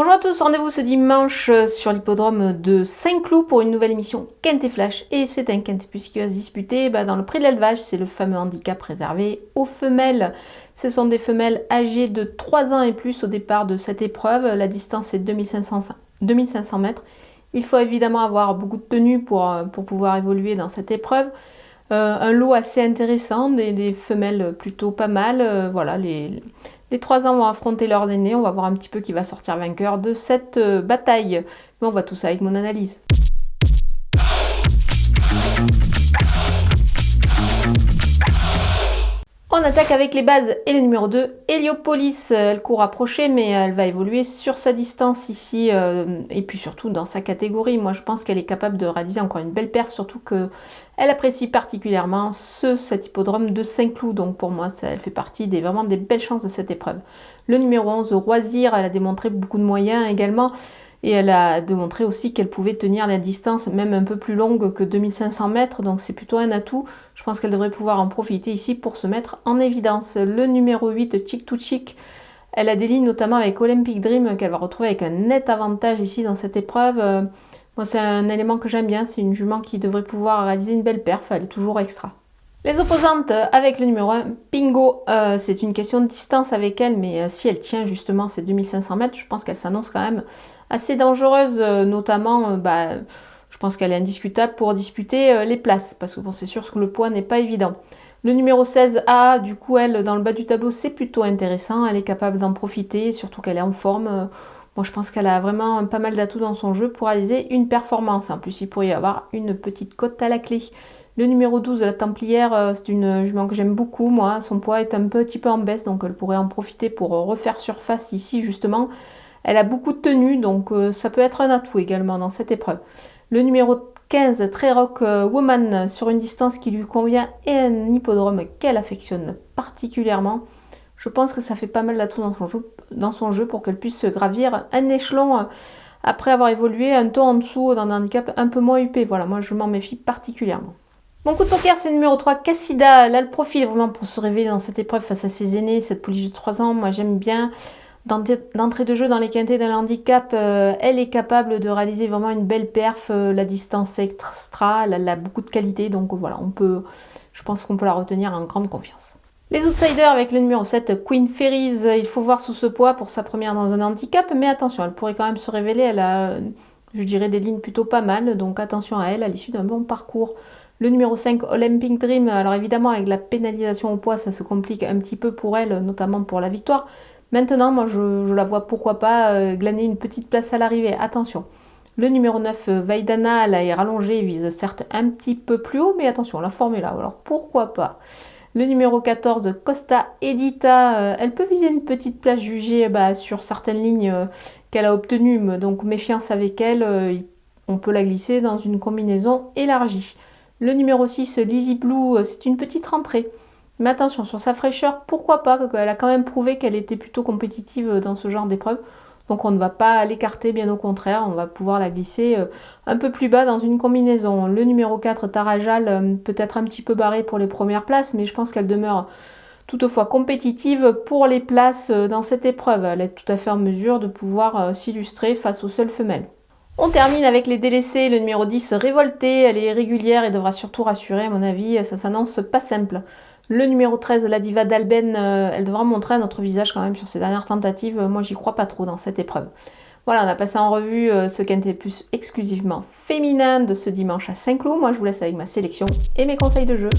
Bonjour à tous, rendez-vous ce dimanche sur l'hippodrome de Saint-Cloud pour une nouvelle émission Quintet Flash. Et c'est un Quintet Plus qui va se disputer dans le prix de l'élevage, c'est le fameux handicap réservé aux femelles. Ce sont des femelles âgées de 3 ans et plus au départ de cette épreuve. La distance est 2500 mètres. Il faut évidemment avoir beaucoup de tenue pour pouvoir évoluer dans cette épreuve. Un lot assez intéressant, des femelles plutôt pas mal. Voilà, les 3 ans vont affronter leurs aînés. On va voir un petit peu qui va sortir vainqueur de cette bataille. Mais on voit tout ça avec mon analyse. On attaque avec les bases et le numéro 2, Heliopolis. Elle court approchée, mais elle va évoluer sur sa distance ici, et puis surtout dans sa catégorie. Moi, je pense qu'elle est capable de réaliser encore une belle perf, surtout qu'elle apprécie particulièrement cet hippodrome de Saint-Cloud. Donc pour moi, elle fait partie vraiment des belles chances de cette épreuve. Le numéro 11, Roisir, elle a démontré beaucoup de moyens également. Et elle a démontré aussi qu'elle pouvait tenir la distance même un peu plus longue que 2500 mètres. Donc c'est plutôt un atout. Je pense qu'elle devrait pouvoir en profiter ici pour se mettre en évidence. Le numéro 8, Chick to Chick. Elle a des lignes notamment avec Olympic Dream qu'elle va retrouver avec un net avantage ici dans cette épreuve. Moi c'est un élément que j'aime bien. C'est une jument qui devrait pouvoir réaliser une belle perf. Elle est toujours extra. Les opposantes avec le numéro 1, Pingo, c'est une question de distance avec elle, mais si elle tient justement ces 2500 mètres, je pense qu'elle s'annonce quand même assez dangereuse, notamment, je pense qu'elle est indiscutable pour disputer les places, parce que bon, c'est sûr que le poids n'est pas évident. Le numéro 16, A, du coup, elle, dans le bas du tableau, c'est plutôt intéressant, elle est capable d'en profiter, surtout qu'elle est en forme. Moi, je pense qu'elle a vraiment pas mal d'atouts dans son jeu pour réaliser une performance. En plus, il pourrait y avoir une petite cote à la clé. Le numéro 12, la Templière, c'est une jument que j'aime beaucoup, moi. Son poids est un petit peu en baisse, donc elle pourrait en profiter pour refaire surface ici, justement. Elle a beaucoup de tenue, donc ça peut être un atout également dans cette épreuve. Le numéro 15, Très Rock Woman, sur une distance qui lui convient et un hippodrome qu'elle affectionne particulièrement. Je pense que ça fait pas mal d'atouts dans son jeu pour qu'elle puisse gravir un échelon après avoir évolué un ton en dessous dans un handicap un peu moins huppé. Voilà, moi je m'en méfie particulièrement. Mon coup de poker, c'est le numéro 3, Cassida. Elle a le profil vraiment pour se révéler dans cette épreuve face à ses aînés, cette pouliche de 3 ans. Moi, j'aime bien. D'entrée de jeu dans les quintets d'un handicap, elle est capable de réaliser vraiment une belle perf. La distance extra, elle a beaucoup de qualité. Donc voilà, je pense qu'on peut la retenir en grande confiance. Les outsiders avec le numéro 7, Queen Fairies. Il faut voir sous ce poids pour sa première dans un handicap. Mais attention, elle pourrait quand même se révéler. Elle a, je dirais, des lignes plutôt pas mal. Donc attention à elle à l'issue d'un bon parcours. Le numéro 5, Olympic Dream, alors évidemment avec la pénalisation au poids, ça se complique un petit peu pour elle, notamment pour la victoire. Maintenant, moi je la vois pourquoi pas glaner une petite place à l'arrivée, attention. Le numéro 9, Vaidana, elle est rallongée, vise certes un petit peu plus haut, mais attention, la forme est là, alors pourquoi pas. Le numéro 14, Costa Edita, elle peut viser une petite place jugée sur certaines lignes qu'elle a obtenues, donc méfiance avec elle, on peut la glisser dans une combinaison élargie. Le numéro 6, Lily Blue, c'est une petite rentrée. Mais attention, sur sa fraîcheur, pourquoi pas? Elle a quand même prouvé qu'elle était plutôt compétitive dans ce genre d'épreuve. Donc on ne va pas l'écarter, bien au contraire. On va pouvoir la glisser un peu plus bas dans une combinaison. Le numéro 4, Tarajal, peut-être un petit peu barrée pour les premières places, mais je pense qu'elle demeure toutefois compétitive pour les places dans cette épreuve. Elle est tout à fait en mesure de pouvoir s'illustrer face aux seules femelles. On termine avec les délaissés, le numéro 10, Révoltée, elle est régulière et devra surtout rassurer, à mon avis, ça s'annonce pas simple. Le numéro 13, la Diva d'Alben, elle devra montrer un autre visage quand même sur ses dernières tentatives, moi j'y crois pas trop dans cette épreuve. Voilà, on a passé en revue ce Quintet Plus exclusivement féminin de ce dimanche à Saint-Cloud. Moi je vous laisse avec ma sélection et mes conseils de jeu.